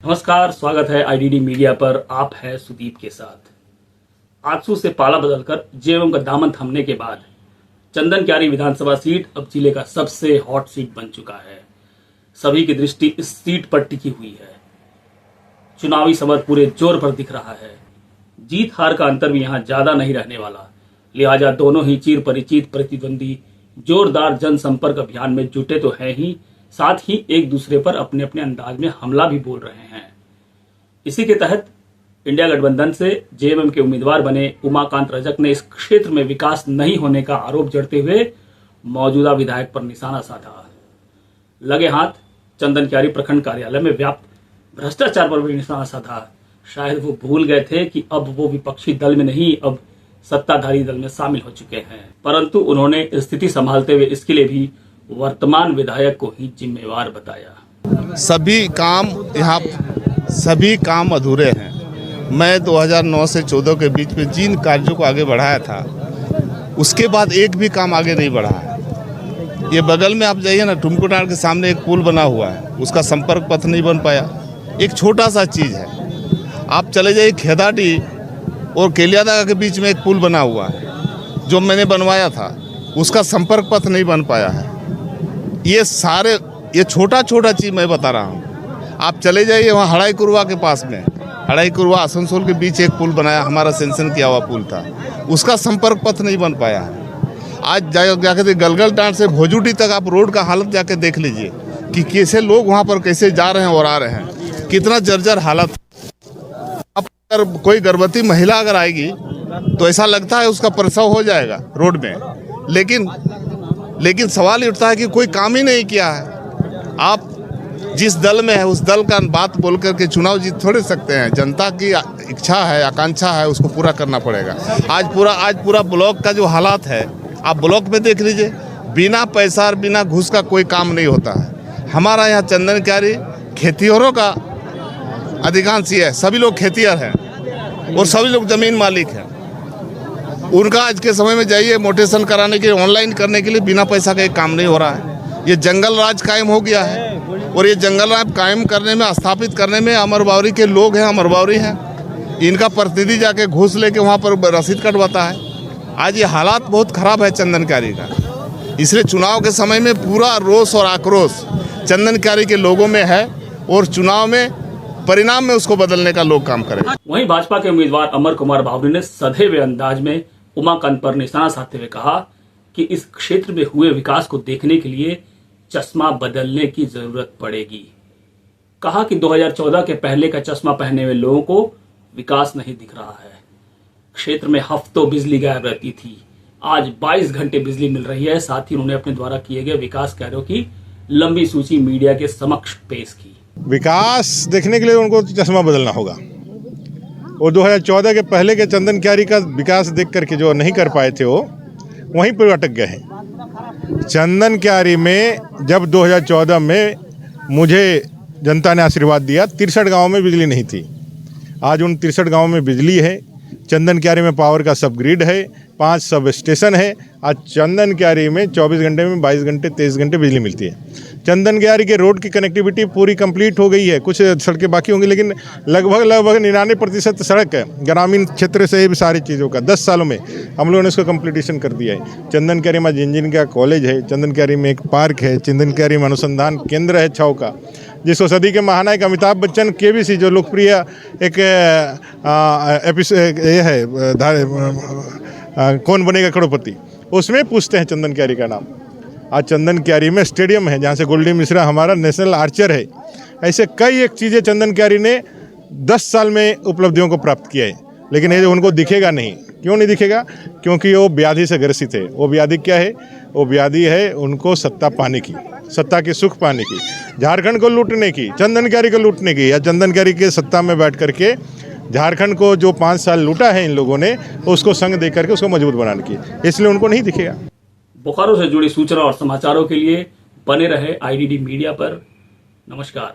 नमस्कार, स्वागत है आईडीडी मीडिया पर। आप है सुदीप के साथ। आजसू से पाला बदलकर जेएमएम का दामन थमने के बाद चंदन क्यारी विधानसभा सीट अब जिले का सबसे हॉट सीट बन चुका है। सभी की दृष्टि इस सीट पर टिकी हुई है। चुनावी समर पूरे जोर पर दिख रहा है। जीत हार का अंतर भी यहां ज्यादा नहीं रहने वाला, लिहाजा दोनों ही चिर परिचित प्रतिद्वंदी जोरदार जनसंपर्क अभियान में जुटे तो हैं ही, साथ ही एक दूसरे पर अपने अपने अंदाज में हमला भी बोल रहे हैं। इसी के तहत इंडिया गठबंधन से जेएमएम के उम्मीदवार बने उमाकांत रजक ने इस क्षेत्र में विकास नहीं होने का आरोप जड़ते हुए मौजूदा विधायक पर निशाना साधा। लगे हाथ चंदन क्यारी प्रखंड कार्यालय में व्याप्त भ्रष्टाचार पर भी निशाना साधा। शायद वो भूल गए थे कि अब वो विपक्षी दल में नहीं, अब सत्ताधारी दल में शामिल हो चुके हैं, परंतु उन्होंने स्थिति संभालते हुए इसके लिए भी वर्तमान विधायक को ही जिम्मेवार बताया। सभी काम अधूरे हैं। मैं 2009 से 14 के बीच में जिन कार्यों को आगे बढ़ाया था, उसके बाद एक भी काम आगे नहीं बढ़ा है। ये बगल में आप जाइए ना, टुमकुटार के सामने एक पुल बना हुआ है, उसका संपर्क पथ नहीं बन पाया। एक छोटा सा चीज़ है। आप चले जाइए खेदाडी और केलियादा के बीच में एक पुल बना हुआ है, जो मैंने बनवाया था, उसका संपर्क पथ नहीं बन पाया है। ये छोटा छोटा चीज़ मैं बता रहा हूँ। आप चले जाइए वहाँ हड़ाई कुरवा के पास में, हड़ाई कुरवा आसनसोल के बीच एक पुल बनाया, हमारा सेंशन किया हुआ पुल था, उसका संपर्क पथ नहीं बन पाया है। आज जाकर गलगल टांड से भोजूटी तक आप रोड का हालत जाके देख लीजिए कि कैसे लोग वहाँ पर कैसे जा रहे हैं और आ रहे हैं, कितना जर्जर हालत। अब अगर कोई गर्भवती महिला अगर आएगी तो ऐसा लगता है उसका प्रसव हो जाएगा रोड में, लेकिन सवाल ये उठता है कि कोई काम ही नहीं किया है। आप जिस दल में है उस दल का बात बोल करके चुनाव जीत थोड़े सकते हैं। जनता की इच्छा है, आकांक्षा है, उसको पूरा करना पड़ेगा। आज पूरा ब्लॉक का जो हालात है, आप ब्लॉक में देख लीजिए, बिना पैसा और बिना घूस का कोई काम नहीं होता है। हमारा यहाँ चंदन क्यारी खेतिहरों का अधिकांश है, सभी लोग खेतिहर हैं और सभी लोग जमीन मालिक हैं। उनका आज के समय में जाइए मोटेशन कराने के लिए, ऑनलाइन करने के लिए बिना पैसा का एक काम नहीं हो रहा है। ये जंगल राज कायम हो गया है और ये जंगल राज कायम करने में, स्थापित करने में अमरबावरी के लोग हैं, अमरबावरी हैं, इनका प्रतिनिधि जाके घूस लेके वहाँ पर रसीद कटवाता है। आज ये हालात बहुत खराब है चंदन क्यारी का। इसलिए चुनाव के समय में पूरा रोष और आक्रोश चंदन क्यारी के लोगों में है और चुनाव में परिणाम में उसको बदलने का लोग काम करें। वहीं भाजपा के उम्मीदवार अमर कुमार बावरी ने सधे हुए अंदाज में उमाकांत पर निशाना साधते हुए कहा कि इस क्षेत्र में हुए विकास को देखने के लिए चश्मा बदलने की जरूरत पड़ेगी। कहा कि 2014 के पहले का चश्मा पहने हुए लोगों को विकास नहीं दिख रहा है। क्षेत्र में हफ्तों बिजली गायब रहती थी, आज 22 घंटे बिजली मिल रही है। साथ ही उन्होंने अपने द्वारा किए गए विकास कार्यों की लंबी सूची मीडिया के समक्ष पेश की। विकास देखने के लिए उनको चश्मा बदलना होगा और 2014 के पहले के चंदन क्यारी का विकास देख करके जो नहीं कर पाए थे, वो वहीं पर अटक गए हैं। चंदन क्यारी में जब 2014 में मुझे जनता ने आशीर्वाद दिया, 63 गाँव में बिजली नहीं थी। आज उन 63 गाँव में बिजली है। चंदन क्यारी में पावर का सब ग्रिड है, 5 सब स्टेशन है। आज चंदन क्यारी में 24 घंटे में 22 घंटे 23 घंटे बिजली मिलती है। चंदन क्यारी के रोड की कनेक्टिविटी पूरी कंप्लीट हो गई है, कुछ सड़कें बाकी होंगी, लेकिन लगभग 99% सड़क है ग्रामीण क्षेत्र से ही सारी चीज़ों का 10 सालों में हम लोगों ने इसको कंप्लीटेशन कर दिया है। चंदन क्यारी में इंजीनियरिंग का कॉलेज है, चंदन क्यारी में एक पार्क है, चंदन क्यारी में अनुसंधान केंद्र है छाव का, जिसको सदी के महानायक अमिताभ बच्चन केबीसी जो लोकप्रिय एक ये है कौन बनेगा करोड़पति, उसमें पूछते हैं चंदन क्यारी का नाम। आज चंदन क्यारी में स्टेडियम है जहाँ से गोल्डी मिश्रा हमारा नेशनल आर्चर है। ऐसे कई एक चीज़ें चंदन क्यारी ने 10 साल में उपलब्धियों को प्राप्त किया है, लेकिन ये उनको दिखेगा नहीं। क्यों नहीं दिखेगा? क्योंकि वो व्याधि से ग्रसित है। वो व्याधि क्या है? वो व्याधि है उनको सत्ता पाने की, सत्ता के सुख पाने की, झारखंड को लूटने की, चंदन क्यारी को लूटने की, या चंदन क्यारी के सत्ता में बैठ करके झारखंड को जो 5 साल लूटा है इन लोगों ने, उसको संग दे करके उसको मजबूत बनाने की, इसलिए उनको नहीं दिखेगा। बोकारो से जुड़ी सूचना और समाचारों के लिए बने रहे आईडीडी मीडिया पर। नमस्कार।